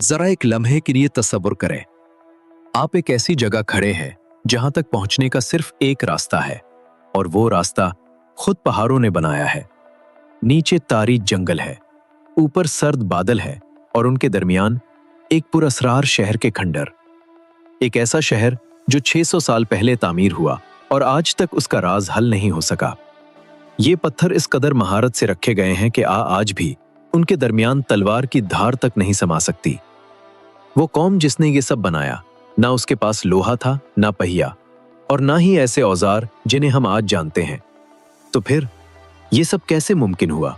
जरा एक लम्हे के लिए तसव्वुर करें, आप एक ऐसी जगह खड़े हैं जहां तक पहुंचने का सिर्फ एक रास्ता है, और वो रास्ता खुद पहाड़ों ने बनाया है। नीचे तारी जंगल है, ऊपर सर्द बादल है, और उनके दरमियान एक पुरअसरार शहर के खंडर। एक ऐसा शहर जो 600 साल पहले तामीर हुआ और आज तक उसका राज हल नहीं हो सका। ये पत्थर इस कदर महारत से रखे गए हैं कि आज भी उनके दरमियान तलवार की धार तक नहीं समा सकती। वो कौम जिसने ये सब बनाया, ना उसके पास लोहा था, ना पहिया, और ना ही ऐसे औजार जिन्हें हम आज जानते हैं। तो फिर ये सब कैसे मुमकिन हुआ?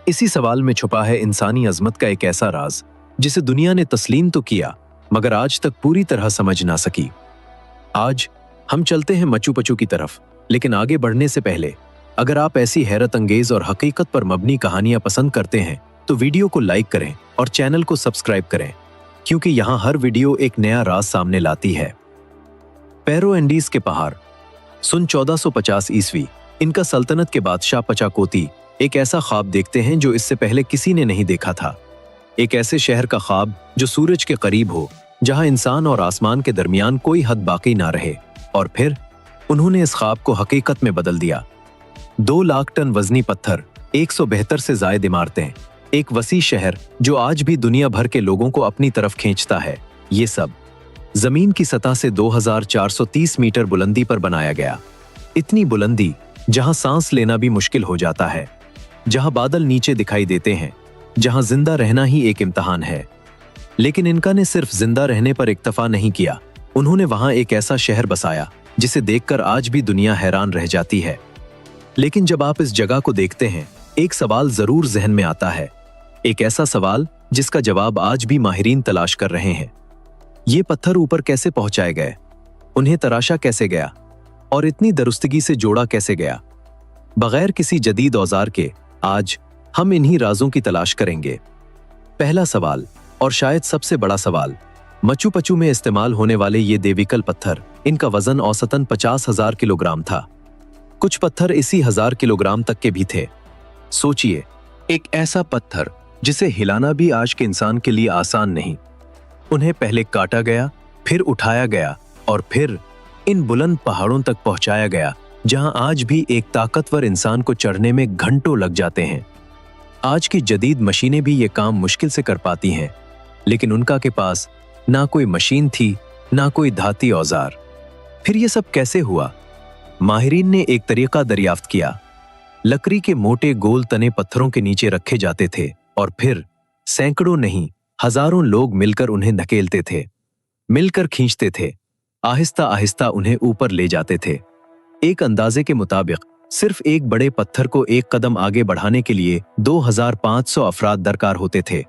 इसी सवाल में छुपा है इंसानी अजमत का एक ऐसा राज जिसे दुनिया ने तस्लीम तो किया, मगर आज तक पूरी तरह समझ ना सकी। आज हम चलते हैं मचू पचू की तरफ, लेकिन आगे बढ़ने से पहले अगर आप ऐसी हैरत अंगेज और हकीकत पर मबनी कहानियां पसंद करते हैं तो वीडियो को लाइक करें और चैनल को सब्सक्राइब करें, क्योंकि यहाँ हर वीडियो एक नया राज सामने लाती है। पैरो एंडीज के पहाड़। सन 1450 ईस्वी इनका सल्तनत के बादशाह पचाकोती एक ऐसा ख्वाब देखते हैं जो इससे पहले किसी ने नहीं देखा था। एक ऐसे शहर का ख्वाब जो सूरज के करीब हो, जहां इंसान और आसमान के दरमियान कोई हद बाकी ना रहे। और फिर उन्होंने इस ख्वाब को हकीकत में बदल दिया। 2 लाख टन वजनी पत्थर, 172 से ज्यादा इमारतें, एक वसी शहर जो आज भी दुनिया भर के लोगों को अपनी तरफ खींचता है, ये सब जमीन की सतह से 2430 मीटर बुलंदी पर बनाया गया। इतनी बुलंदी जहां सांस लेना भी मुश्किल हो जाता है, जहां बादल नीचे दिखाई देते हैं, जहां जिंदा रहना ही एक इम्तिहान है। लेकिन इनका ने सिर्फ जिंदा रहने पर इक्तफा नहीं किया, उन्होंने वहां एक ऐसा शहर बसाया जिसे देखकर आज भी दुनिया हैरान रह जाती है। लेकिन जब आप इस जगह को देखते हैं, एक सवाल जरूर जहन में आता है, एक ऐसा सवाल जिसका जवाब आज भी माहिरीन तलाश कर रहे हैं। ये पत्थर ऊपर कैसे पहुंचाए गए, उन्हें तराशा कैसे गया, और इतनी दुरुस्तगी से जोड़ा कैसे गया? बगैर किसी जदीद औजार के आज हम इन्हीं राजों की तलाश करेंगे। पहला सवाल, और शायद सबसे बड़ा सवाल, मचू पचू में इस्तेमाल होने वाले ये देविकल पत्थर, इनका वजन औसतन 50,000 किलोग्राम था। कुछ पत्थर इसी 1000 किलोग्राम तक के भी थे। सोचिए, एक ऐसा पत्थर जिसे हिलाना भी आज के इंसान के लिए आसान नहीं। उन्हें पहले काटा गया, फिर उठाया गया, और फिर इन बुलंद पहाड़ों तक पहुंचाया गया, जहां आज भी एक ताकतवर इंसान को चढ़ने में घंटों लग जाते हैं। आज की जदीद मशीनें भी ये काम मुश्किल से कर पाती हैं, लेकिन उनका के पास ना कोई मशीन थी, ना कोई धाती औजार। फिर ये सब कैसे हुआ? माहिरीन ने एक तरीका दरियाफ्त किया। लकड़ी के मोटे गोल तने पत्थरों के नीचे रखे जाते थे, और फिर सैकड़ों नहीं, हजारों लोग मिलकर उन्हें धकेलते थे, मिलकर खींचते थे, आहिस्ता आहिस्ता उन्हें ऊपर ले जाते थे। एक अंदाजे के मुताबिक सिर्फ एक बड़े पत्थर को एक कदम आगे बढ़ाने के लिए 2500 अफराद दरकार होते थे।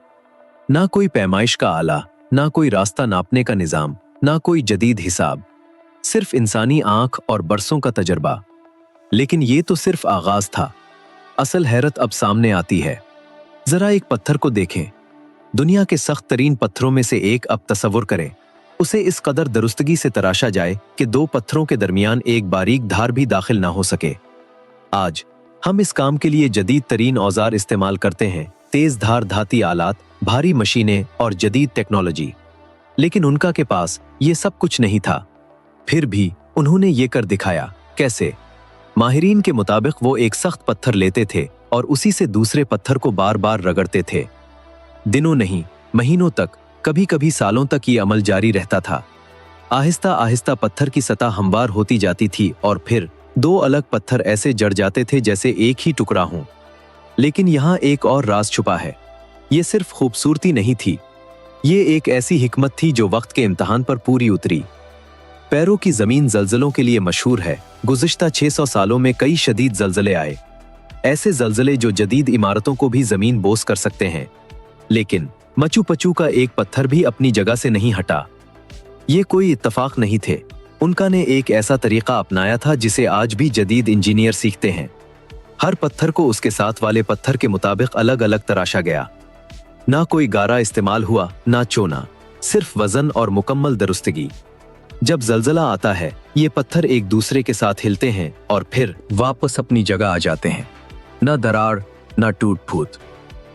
ना कोई पैमाइश का आला, ना कोई रास्ता नापने का निजाम, ना कोई जदीद हिसाब, सिर्फ इंसानी आंख और बरसों का तजर्बा। लेकिन ये तो सिर्फ आगाज था। असल हैरत अब सामने आती है। जरा एक पत्थर को देखें, दुनिया के सख्त तरीन पत्थरों में से एक। अब तसव्वुर करें, उसे इस कदर दुरुस्तगी से तराशा जाए कि 2 पत्थरों के दरमियान एक बारीक धार भी दाखिल ना हो सके। आज हम इस काम के लिए जदीद तरीन औजार इस्तेमाल करते हैं, तेज धार धाती आलात, भारी मशीनें और जदीद टेक्नोलॉजी। लेकिन उनका के पास ये सब कुछ नहीं था। फिर भी उन्होंने ये कर दिखाया। कैसे? माहिरीन के मुताबिक वो एक सख्त पत्थर लेते थे और उसी से दूसरे पत्थर को बार बार रगड़ते थे। दिनों नहीं, महीनों तक, कभी कभी सालों तक ये अमल जारी रहता था। आहिस्ता आहिस्ता पत्थर की सतह हमवार होती जाती थी, और फिर 2 अलग पत्थर ऐसे जड़ जाते थे जैसे एक ही टुकड़ा हो। लेकिन यहाँ एक और राज छुपा है। ये सिर्फ खूबसूरती नहीं थी, ये एक ऐसी हिकमत थी जो वक्त के इम्तिहान पर पूरी उतरी। पैरो की जमीन जल्जलों के लिए मशहूर है। गुज़िश्ता 600 सालों में कई शदीद जल्जले आए, ऐसे जल्जले जो जदीद इमारतों को भी जमीन बोस कर सकते हैं। लेकिन मचू पचू का एक पत्थर भी अपनी जगह से नहीं हटा। ये कोई इत्तफाक नहीं थे, उनका ने एक ऐसा तरीका अपनाया था जिसे आज भी जदीद इंजीनियर सीखते हैं। हर पत्थर को उसके साथ वाले पत्थर के मुताबिक अलग अलग तराशा गया। ना कोई गारा इस्तेमाल हुआ, ना चोना, सिर्फ वजन और मुकम्मल दुरुस्तगी। जब जल्जला आता है, ये पत्थर एक दूसरे के साथ हिलते हैं और फिर वापस अपनी जगह आ जाते हैं। ना दरार, ना टूट फूट,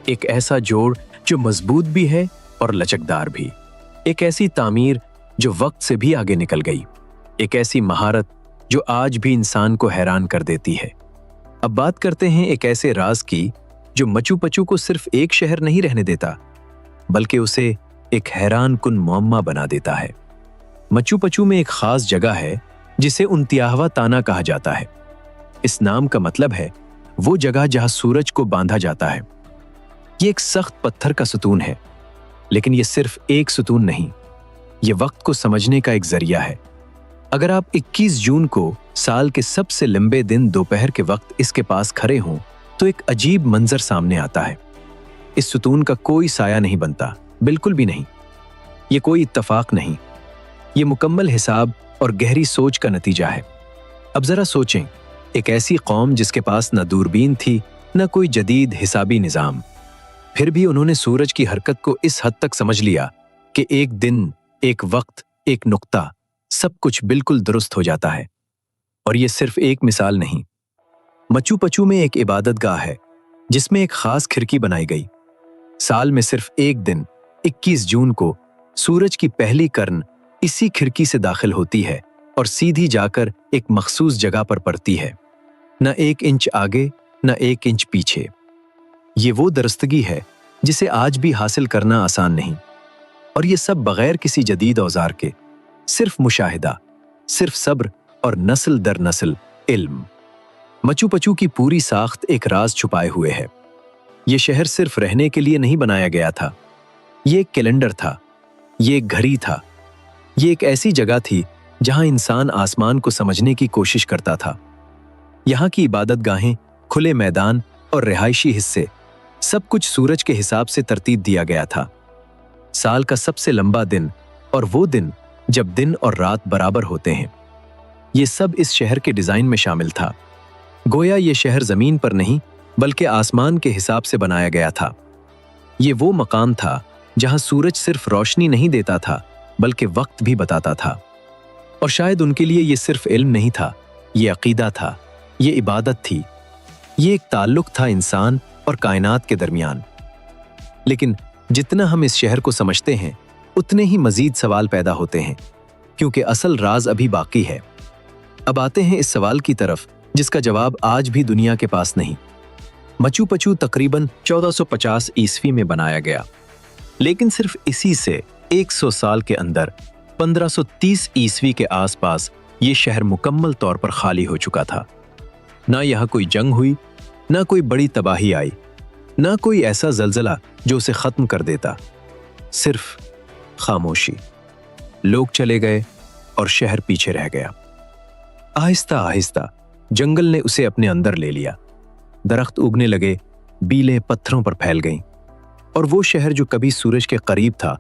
एक ऐसा जोड़ जो मजबूत भी है और लचकदार भी। एक ऐसी तामीर जो वक्त से भी आगे निकल गई, एक ऐसी महारत जो आज भी इंसान को हैरान कर देती है। अब बात करते हैं एक ऐसे राज की जो मचू पचू को सिर्फ एक शहर नहीं रहने देता, बल्कि उसे एक हैरान कुन मुअम्मा बना देता है। मचू पचू में एक खास जगह है जिसे उनतियाहवा ताना कहा जाता है। इस नाम का मतलब है वो जगह जहां सूरज को बांधा जाता है। ये एक सख्त पत्थर का सुतून है, लेकिन ये सिर्फ एक सुतून नहीं, ये वक्त को समझने का एक जरिया है। अगर आप 21 जून को साल के सबसे लंबे दिन दोपहर के वक्त इसके पास खड़े हों तो एक अजीब मंजर सामने आता है। इस सुतून का कोई साया नहीं बनता, बिल्कुल भी नहीं। ये कोई इत्तफाक नहीं, ये मुकम्मल हिसाब और गहरी सोच का नतीजा है। अब जरा सोचें, एक ऐसी कौम जिसके पास न दूरबीन थी न कोई जदीद हिसाबी निज़ाम, फिर भी उन्होंने सूरज की हरकत को इस हद तक समझ लिया कि एक दिन, एक वक्त, एक नुक्ता, सब कुछ बिल्कुल दुरुस्त हो जाता है। और ये सिर्फ एक मिसाल नहीं। मचू पचू में एक इबादतगाह है जिसमें एक खास खिड़की बनाई गई। साल में सिर्फ एक दिन, 21 जून को सूरज की पहली किरण इसी खिड़की से दाखिल होती है और सीधी जाकर एक मखसूस जगह पर पड़ती है, न 1 इंच आगे न 1 इंच पीछे। ये वो दरस्तगी है जिसे आज भी हासिल करना आसान नहीं, और ये सब बगैर किसी जदीद औजार के, सिर्फ मुशाहिदा, सिर्फ सब्र और नस्ल दर नस्ल इल्म। मचू पचू की पूरी साख्त एक राज छुपाए हुए है। ये शहर सिर्फ रहने के लिए नहीं बनाया गया था। ये एक कैलेंडर था, ये एक घड़ी था, ये एक ऐसी जगह थी जहां इंसान आसमान को समझने की कोशिश करता था। यहाँ की इबादतगाहें, खुले मैदान और रिहायशी हिस्से, सब कुछ सूरज के हिसाब से तरतीब दिया गया था। साल का सबसे लंबा दिन और वो दिन जब दिन और रात बराबर होते हैं, ये सब इस शहर के डिजाइन में शामिल था। गोया ये शहर जमीन पर नहीं बल्कि आसमान के हिसाब से बनाया गया था। ये वो मकाम था जहां सूरज सिर्फ रोशनी नहीं देता था बल्कि वक्त भी बताता था। और शायद उनके लिए ये सिर्फ इल्म नहीं था, ये अकीदा था, ये इबादत थी, ये एक ताल्लुक था इंसान और कायनात के दरमियान। लेकिन जितना हम इस शहर को समझते हैं उतने ही मजीद सवाल पैदा होते हैं, क्योंकि असल राज अभी बाकी है। अब आते हैं इस सवाल की तरफ जिसका जवाब आज भी दुनिया के पास नहीं। मचू पचू तकरीबन 1450 ईस्वी में बनाया गया, लेकिन सिर्फ इसी से 100 साल के अंदर 1530 ईस्वी के आसपास ये शहर मुकम्मल तौर पर खाली हो चुका था। ना यहाँ कोई जंग हुई, ना कोई बड़ी तबाही आई, ना कोई ऐसा जलजला जो उसे खत्म कर देता। सिर्फ खामोशी। लोग चले गए और शहर पीछे रह गया। आहिस्ता आहिस्ता जंगल ने उसे अपने अंदर ले लिया। दरख्त उगने लगे, बीलें पत्थरों पर फैल गईं, और वो शहर जो कभी सूरज के करीब था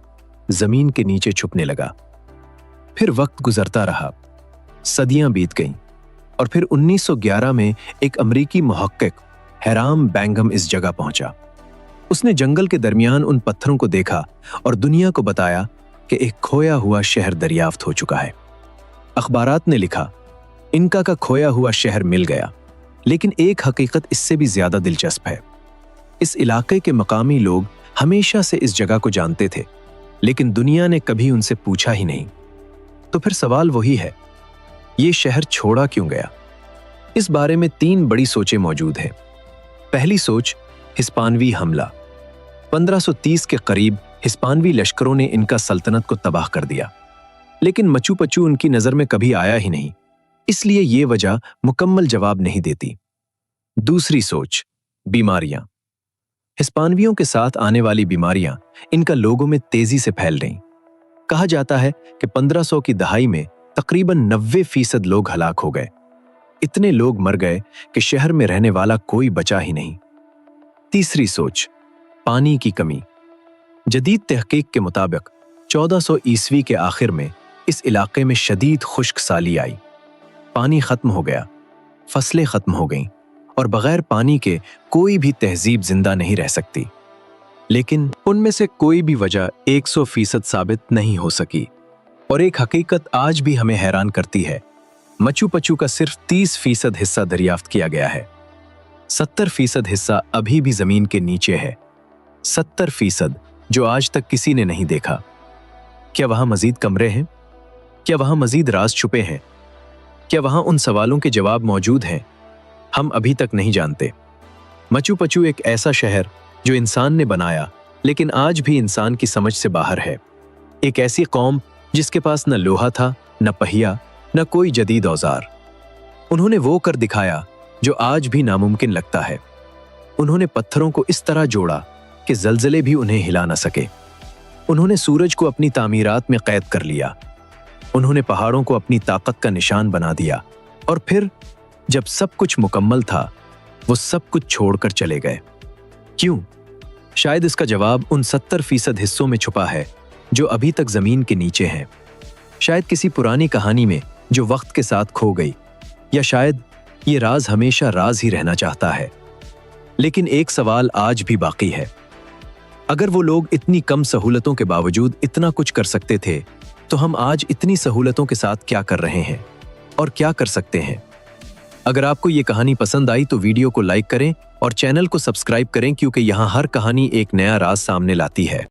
जमीन के नीचे छुपने लगा। फिर वक्त गुजरता रहा, सदियां बीत गईं, और फिर 1911 में एक अमरीकी मुहक्किक हैराम बैंगम इस जगह पहुंचा। उसने जंगल के दरमियान उन पत्थरों को देखा और दुनिया को बताया कि एक खोया हुआ शहर दरियाफ्त हो चुका है। अखबारात ने लिखा, इनका का खोया हुआ शहर मिल गया। लेकिन एक हकीकत इससे भी ज्यादा दिलचस्प है। इस इलाके के मकामी लोग हमेशा से इस जगह को जानते थे, लेकिन दुनिया ने कभी उनसे पूछा ही नहीं। तो फिर सवाल वही है, ये शहर छोड़ा क्यों गया? इस बारे में 3 बड़ी सोचें मौजूद हैं। पहली सोच, हिस्पानवी हमला। 1530 के करीब हिस्पानवी लश्करों ने इनका सल्तनत को तबाह कर दिया, लेकिन मचू पचू उनकी नजर में कभी आया ही नहीं, इसलिए ये वजह मुकम्मल जवाब नहीं देती। दूसरी सोच, बीमारियां। हिस्पानवियों के साथ आने वाली बीमारियां इनका लोगों में तेजी से फैल रहीं। कहा जाता है कि 1500 की दहाई में तकरीबन 90% लोग हलाक हो गए। इतने लोग मर गए कि शहर में रहने वाला कोई बचा ही नहीं। तीसरी सोच, पानी की कमी। जदीद तहकीक के मुताबिक 1400 ईस्वी के आखिर में इस इलाके में शदीद खुश्क साली आई। पानी खत्म हो गया, फसलें खत्म हो गईं, और बगैर पानी के कोई भी तहजीब जिंदा नहीं रह सकती। लेकिन उनमें से कोई भी वजह 100% साबित नहीं हो सकी। और एक हकीकत आज भी हमें हैरान करती है, मचू पचू का सिर्फ 30% हिस्सा दरियाफ्त किया गया है। 70% हिस्सा अभी भी जमीन के नीचे है। 70%। जो आज तक किसी ने नहीं देखा। क्या वहां मजीद कमरे हैं? क्या वहां मजीद राज छुपे हैं? क्या वहां उन सवालों के जवाब मौजूद हैं? हम अभी तक नहीं जानते। मचू पिचू एक ऐसा शहर जो इंसान ने बनाया, लेकिन आज भी इंसान की समझ से बाहर है। एक ऐसी कौम जिसके पास न लोहा था, न पहिया, न कोई जदीद औजार। उन्होंने वो कर दिखाया जो आज भी नामुमकिन लगता है। उन्होंने पत्थरों को इस तरह जोड़ा कि जलजले भी उन्हें हिला न सके। उन्होंने सूरज को अपनी तामीरात में कैद कर लिया। उन्होंने पहाड़ों को अपनी ताकत का निशान बना दिया, और फिर जब सब कुछ मुकम्मल था, वो सब कुछ छोड़कर चले गए। क्यों? शायद इसका जवाब उन 70% हिस्सों में छुपा है जो अभी तक जमीन के नीचे हैं। शायद किसी पुरानी कहानी में जो वक्त के साथ खो गई, या शायद ये राज हमेशा राज ही रहना चाहता है। लेकिन एक सवाल आज भी बाकी है। अगर वो लोग इतनी कम सहूलतों के बावजूद इतना कुछ कर सकते थे, तो हम आज इतनी सहूलतों के साथ क्या कर रहे हैं और क्या कर सकते हैं? अगर आपको ये कहानी पसंद आई तो वीडियो को लाइक करें और चैनल को सब्सक्राइब करें, क्योंकि यहाँ हर कहानी एक नया राज सामने लाती है।